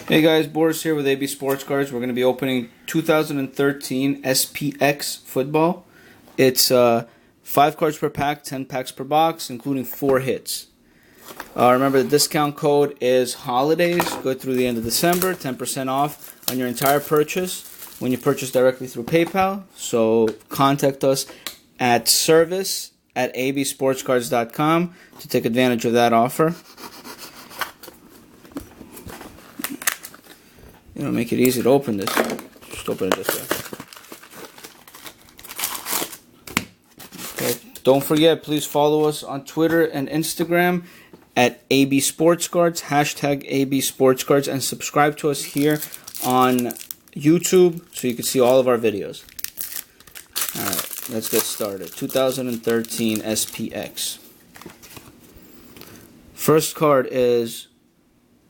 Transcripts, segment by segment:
Hey guys, Boris here with AB Sports Cards. We're going to be opening 2013 SPX football. It's 5 cards per pack, 10 packs per box, including 4 hits. Remember, the discount code is holidays. Go through the end of December, 10% off on your entire purchase when you purchase directly through PayPal. So contact us at service@absportscards.com to take advantage of that offer. Make it easy to open this. Just open it this way. Okay. Don't forget, please follow us on Twitter and Instagram at AB Sports Cards, hashtag AB Sports Cards, and subscribe to us here on YouTube so you can see all of our videos. Alright, let's get started. 2013 SPX. First card is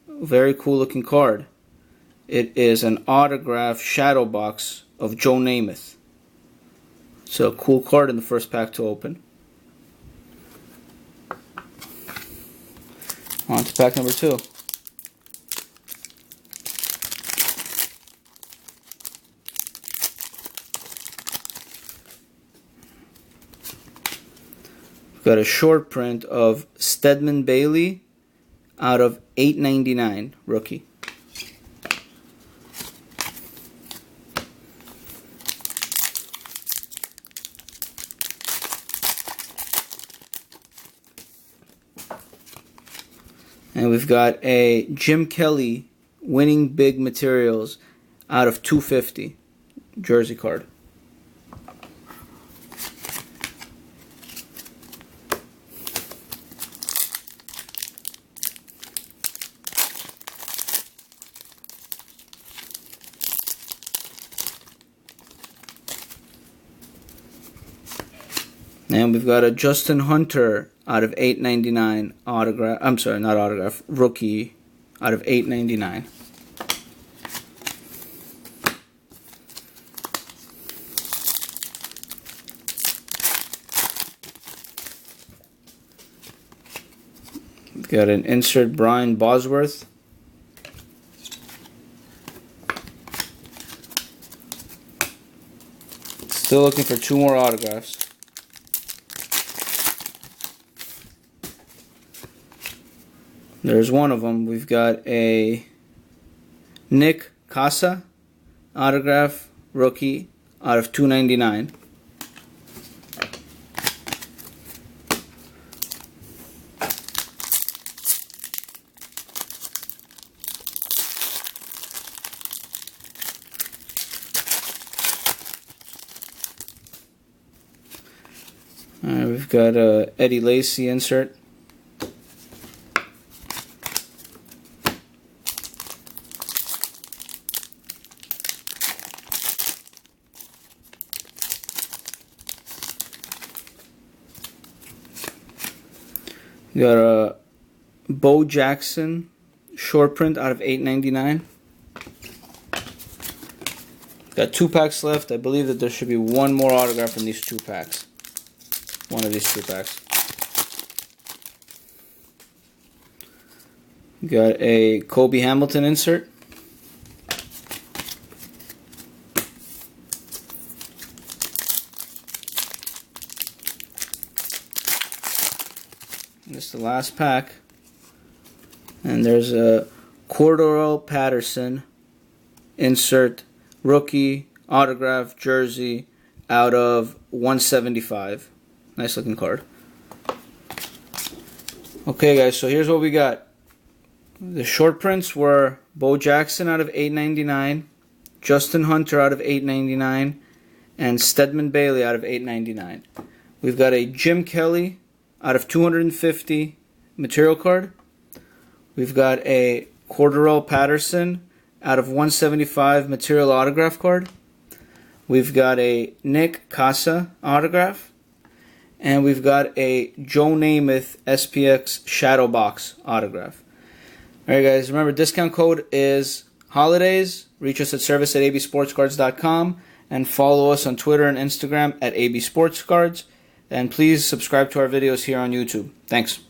a very cool looking card. It is an autographed shadow box of Joe Namath. It's a cool card in the first pack to open. On to pack number 2. We've got a short print of Stedman Bailey out of $8.99 rookie. And we've got a Jim Kelly Winning Big Materials out of $2.50 jersey card. And we've got a Justin Hunter out of $8.99 autograph. I'm sorry, not autograph. Rookie out of $8.99. We've got an insert Brian Bosworth. Still looking for 2 more autographs. There's one of them. We've got a Nick Casa autograph rookie out of $2.99. We've got a Eddie Lacy insert. We got a Bo Jackson short print out of $8.99. Got 2 packs left. I believe that there should be 1 more autograph in these 2 packs. One of these 2 packs. We got a Kobe Hamilton insert. This is the last pack. And there's a Cordero Patterson insert rookie autograph jersey out of $175. Nice looking card. Okay guys, so here's what we got. The short prints were Bo Jackson out of $8.99, Justin Hunter out of $8.99, and Stedman Bailey out of $8.99. We've got a Jim Kelly out of $250 material card. We've got a Cordero Patterson out of $175 material autograph card. We've got a Nick Casa autograph. And we've got a Joe Namath SPX Shadow Box autograph. Alright guys, remember discount code is holidays. Reach us at service@absportscards.com and follow us on Twitter and Instagram at AB Sports Cards. And please subscribe to our videos here on YouTube. Thanks.